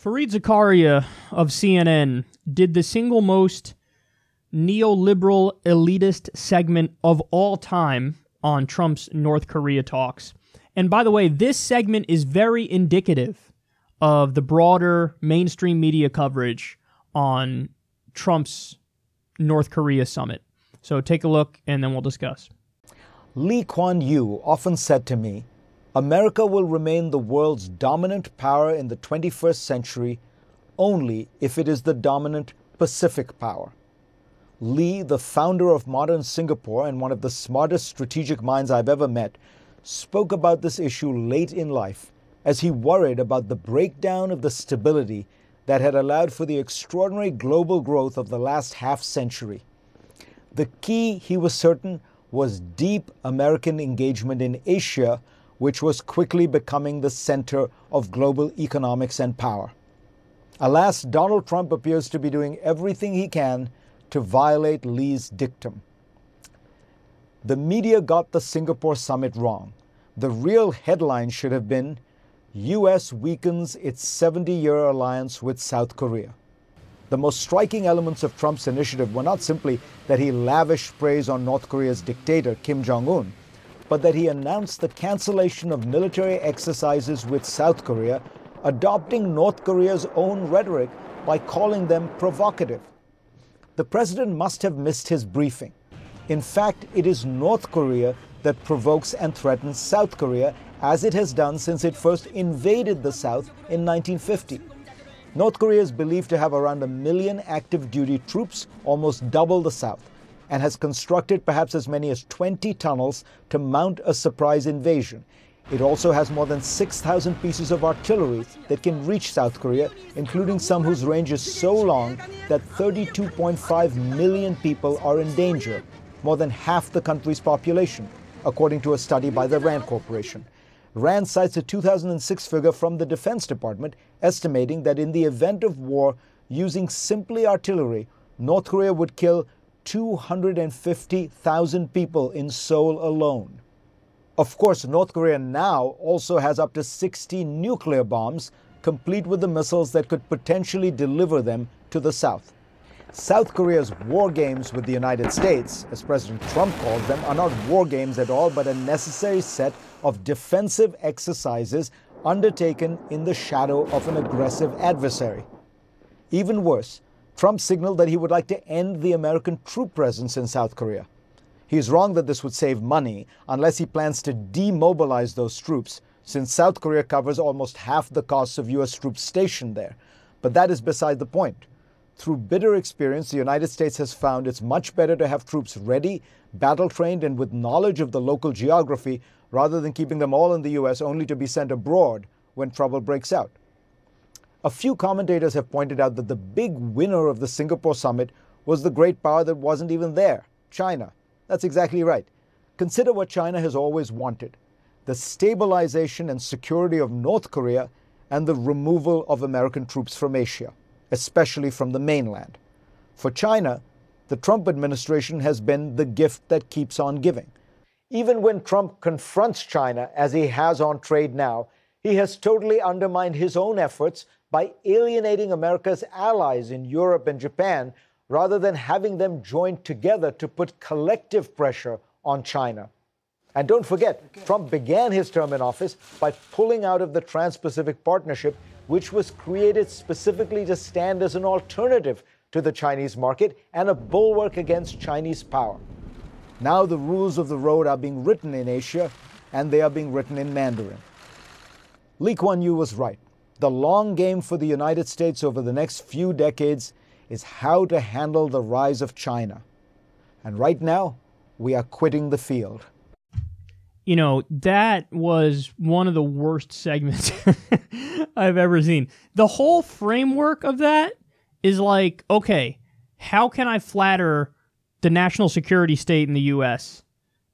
Fareed Zakaria of CNN did the single most neoliberal elitist segment of all time on Trump's North Korea talks. And by the way, this segment is very indicative of the broader mainstream media coverage on Trump's North Korea summit. So take a look and then we'll discuss. Lee Kuan Yew often said to me, America will remain the world's dominant power in the 21st century only if it is the dominant Pacific power. Lee, the founder of modern Singapore and one of the smartest strategic minds I've ever met, spoke about this issue late in life as he worried about the breakdown of the stability that had allowed for the extraordinary global growth of the last half-century. The key, he was certain, was deep American engagement in Asia, which was quickly becoming the center of global economics and power. Alas, Donald Trump appears to be doing everything he can to violate Lee's dictum. The media got the Singapore summit wrong. The real headline should have been, U.S. weakens its 70-year alliance with South Korea. The most striking elements of Trump's initiative were not simply that he lavished praise on North Korea's dictator, Kim Jong-un, but that he announced the cancellation of military exercises with South Korea, adopting North Korea's own rhetoric by calling them provocative. The president must have missed his briefing. In fact, it is North Korea that provokes and threatens South Korea, as it has done since it first invaded the South in 1950. North Korea is believed to have around 1 million active duty troops, almost double the South, and has constructed perhaps as many as 20 tunnels to mount a surprise invasion. It also has more than 6,000 pieces of artillery that can reach South Korea, including some whose range is so long that 32.5 million people are in danger, more than half the country's population, according to a study by the RAND Corporation. RAND cites a 2006 figure from the Defense Department estimating that in the event of war using simply artillery, North Korea would kill 250,000 people in Seoul alone. Of course, North Korea now also has up to 60 nuclear bombs, complete with the missiles that could potentially deliver them to the South. South Korea's war games with the United States, as President Trump calls them, are not war games at all, but a necessary set of defensive exercises undertaken in the shadow of an aggressive adversary. Even worse, Trump signaled that he would like to end the American troop presence in South Korea. He is wrong that this would save money unless he plans to demobilize those troops, since South Korea covers almost half the costs of U.S. troops stationed there. But that is beside the point. Through bitter experience, the United States has found it's much better to have troops ready, battle-trained, and with knowledge of the local geography, rather than keeping them all in the U.S. only to be sent abroad when trouble breaks out. A few commentators have pointed out that the big winner of the Singapore summit was the great power that wasn't even there, China. That's exactly right. Consider what China has always wanted: the stabilization and security of North Korea and the removal of American troops from Asia, especially from the mainland. For China, the Trump administration has been the gift that keeps on giving. Even when Trump confronts China, as he has on trade now, he has totally undermined his own efforts by alienating America's allies in Europe and Japan, rather than having them join together to put collective pressure on China. And don't forget, Trump began his term in office by pulling out of the Trans-Pacific Partnership, which was created specifically to stand as an alternative to the Chinese market and a bulwark against Chinese power. Now the rules of the road are being written in Asia, and they are being written in Mandarin. Lee Kuan Yew was right. The long game for the United States over the next few decades is how to handle the rise of China. And right now, we are quitting the field. You know, that was one of the worst segments I've ever seen. The whole framework of that is like, okay, how can I flatter the national security state in the U.S.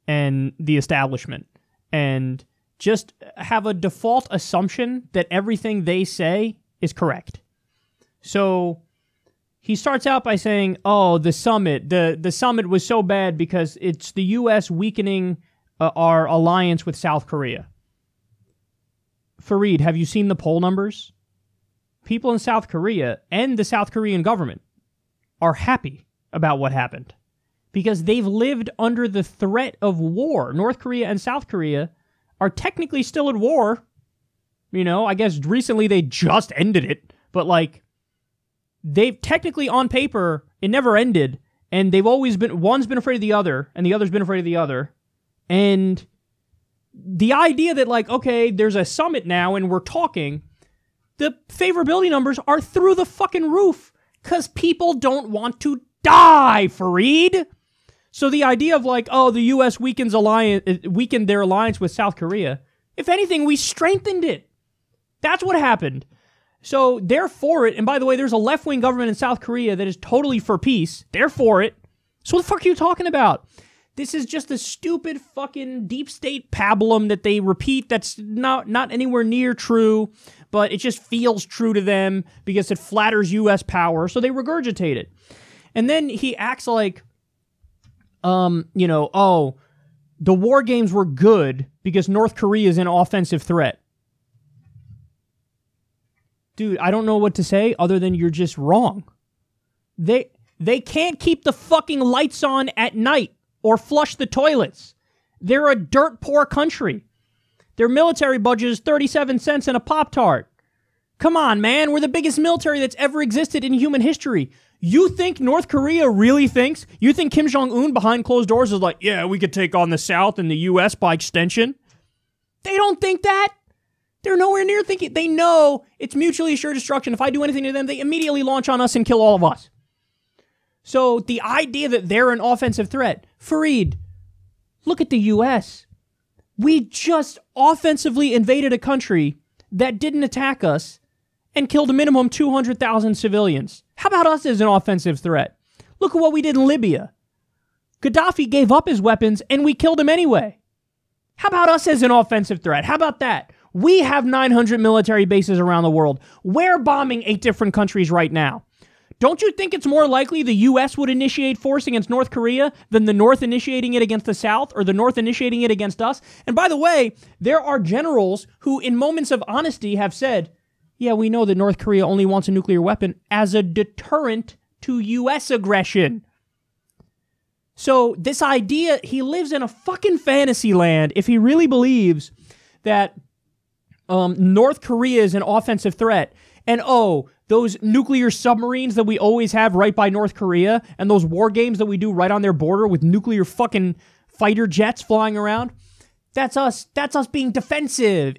and the establishment, and just have a default assumption that everything they say is correct? So he starts out by saying, oh, the summit was so bad because it's the U.S. weakening our alliance with South Korea. Fareed, have you seen the poll numbers? people in South Korea and the South Korean government are happy about what happened because they've lived under the threat of war. North Korea and South Korea are technically still at war. You know, I guess recently they just ended it, but like they've technically on paper, it never ended. And they've always been, one's been afraid of the other and the other's been afraid of the other. And the idea that like, okay, there's a summit now and we're talking, the favorability numbers are through the fucking roof because people don't want to die, Fareed. So the idea of like, oh, the U.S. weakened their alliance with South Korea. If anything, we strengthened it. That's what happened. So they're for it. And by the way, there's a left-wing government in South Korea that is totally for peace. They're for it. So what the fuck are you talking about? This is just a stupid fucking deep state pablum that they repeat that's not anywhere near true, but it just feels true to them because it flatters U.S. power, so they regurgitate it. And then he acts like, oh, the war games were good because North Korea is an offensive threat. Dude, I don't know what to say other than you're just wrong. They can't keep the fucking lights on at night or flush the toilets. They're a dirt poor country. Their military budget is 37 cents and a Pop-Tart. Come on, man. We're the biggest military that's ever existed in human history. You think North Korea really thinks? You think Kim Jong-un behind closed doors is like, yeah, we could take on the South and the U.S. by extension? They don't think that. They're nowhere near thinking. They know it's mutually assured destruction. If I do anything to them, they immediately launch on us and kill all of us. So the idea that they're an offensive threat, Fareed, look at the U.S. We just offensively invaded a country that didn't attack us and killed a minimum 200,000 civilians. How about us as an offensive threat? Look at what we did in Libya. Gaddafi gave up his weapons and we killed him anyway. How about us as an offensive threat? How about that? We have 900 military bases around the world. We're bombing 8 different countries right now. Don't you think it's more likely the U.S. would initiate force against North Korea than the North initiating it against the South or the North initiating it against us? And by the way, there are generals who in moments of honesty have said, yeah, we know that North Korea only wants a nuclear weapon as a deterrent to U.S. aggression. So this idea, he lives in a fucking fantasy land if he really believes that North Korea is an offensive threat. And oh, those nuclear submarines that we always have right by North Korea and those war games that we do right on their border with nuclear fucking fighter jets flying around, that's us being defensive.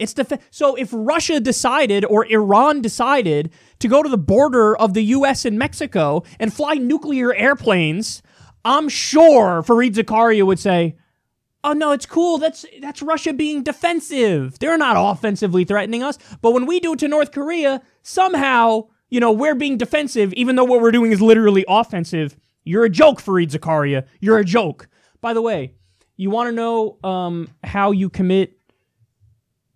So if Russia decided or Iran decided to go to the border of the US and Mexico and fly nuclear airplanes, I'm sure Fareed Zakaria would say, oh no, it's cool. That's Russia being defensive. They're not offensively threatening us. But when we do it to North Korea, somehow, we're being defensive, even though what we're doing is literally offensive. You're a joke, Fareed Zakaria. You're a joke. By the way, you want to know how you commit,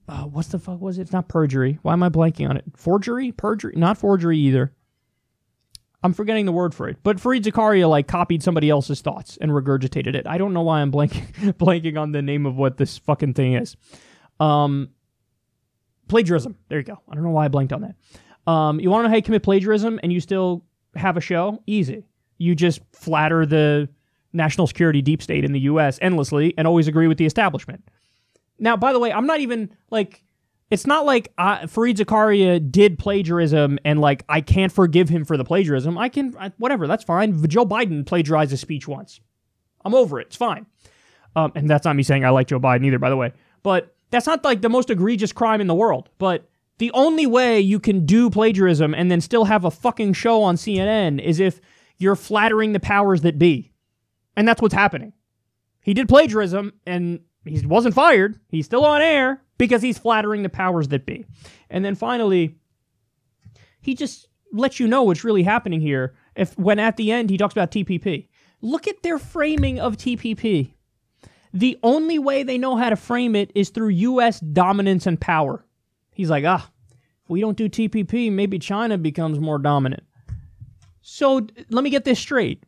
what the fuck was it? It's not perjury. Why am I blanking on it? Forgery? Perjury? Not forgery either. I'm forgetting the word for it. But Fareed Zakaria copied somebody else's thoughts and regurgitated it. I don't know why I'm blanking on the name of what this fucking thing is. Plagiarism. There you go. I don't know why I blanked on that. You want to know how you commit plagiarism and you still have a show? Easy. You just flatter the national security deep state in the U.S. endlessly and always agree with the establishment. Now, by the way, I'm not even, it's not like Fareed Zakaria did plagiarism and, I can't forgive him for the plagiarism. Whatever, that's fine. Joe Biden plagiarized a speech once. I'm over it. It's fine. And that's not me saying I like Joe Biden either, by the way. But that's not, the most egregious crime in the world. But the only way you can do plagiarism and then still have a fucking show on CNN is if you're flattering the powers that be. And that's what's happening. He did plagiarism, and he wasn't fired. He's still on air because he's flattering the powers that be. And then finally, he just lets you know what's really happening here when at the end he talks about TPP. Look at their framing of TPP. The only way they know how to frame it is through U.S. dominance and power. He's like, if we don't do TPP, maybe China becomes more dominant. So let me get this straight.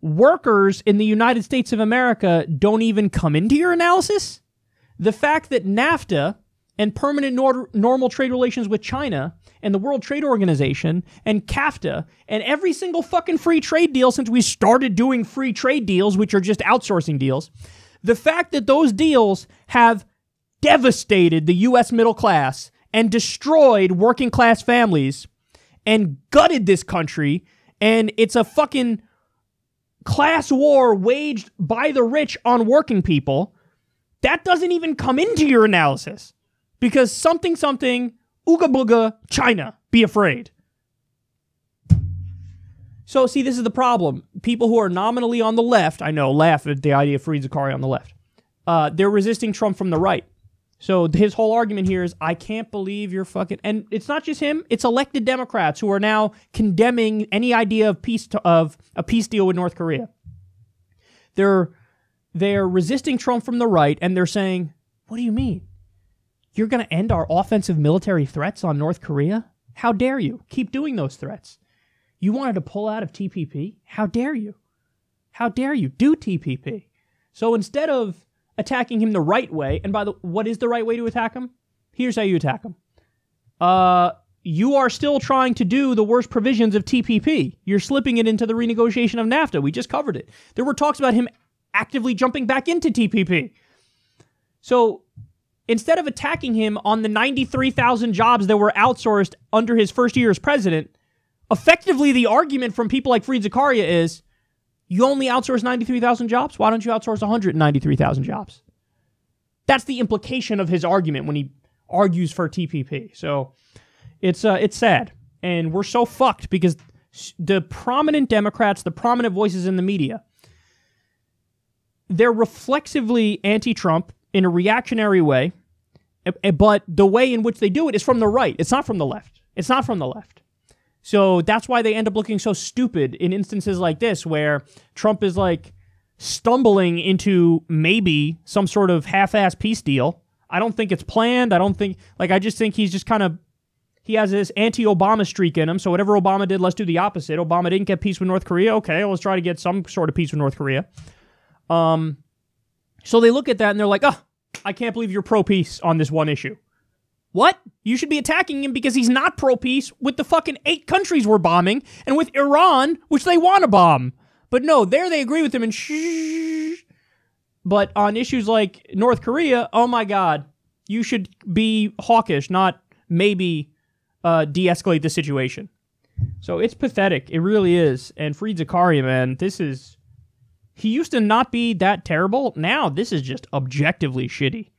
Workers in the United States of America don't even come into your analysis? The fact that NAFTA and permanent normal trade relations with China and the World Trade Organization and CAFTA and every single fucking free trade deal since we started doing free trade deals, which are just outsourcing deals, the fact that those deals have devastated the U.S. middle class and destroyed working class families and gutted this country, and it's a fucking class war waged by the rich on working people, that doesn't even come into your analysis. Because something, ooga booga, China, be afraid. So, see, this is the problem. People who are nominally on the left, I know, laugh at the idea of Fareed Zakaria on the left. They're resisting Trump from the right. So his whole argument here is, I can't believe you're fucking... And it's not just him, it's elected Democrats who are now condemning any idea of a peace deal with North Korea. They're resisting Trump from the right, and they're saying, what do you mean? You're going to end our offensive military threats on North Korea? How dare you? Keep doing those threats. You wanted to pull out of TPP? How dare you? How dare you? Do TPP. So instead of attacking him the right way, and what is the right way to attack him? Here's how you attack him. You are still trying to do the worst provisions of TPP. You're slipping it into the renegotiation of NAFTA. We just covered it. There were talks about him actively jumping back into TPP. So instead of attacking him on the 93,000 jobs that were outsourced under his first year as president, effectively the argument from people like Fareed Zakaria is, you only outsource 93,000 jobs? Why don't you outsource 193,000 jobs? That's the implication of his argument when he argues for TPP. So it's sad. And we're so fucked because the prominent Democrats, the prominent voices in the media, they're reflexively anti-Trump in a reactionary way, but the way in which they do it is from the right. It's not from the left. It's not from the left. So that's why they end up looking so stupid in instances like this, where Trump is like stumbling into maybe some sort of half-ass peace deal. I don't think it's planned. I just think he's just kind of, he has this anti-Obama streak in him. So whatever Obama did, let's do the opposite. Obama didn't get peace with North Korea. Okay, let's try to get some sort of peace with North Korea. So they look at that and they're like, I can't believe you're pro-peace on this one issue. What? You should be attacking him because he's not pro-peace with the fucking 8 countries we're bombing and with Iran, which they want to bomb. But no, there they agree with him and shh. But on issues like North Korea, oh my God, you should be hawkish, not maybe de-escalate the situation. So it's pathetic. It really is. And Fareed Zakaria, man, he used to not be that terrible. Now this is just objectively shitty.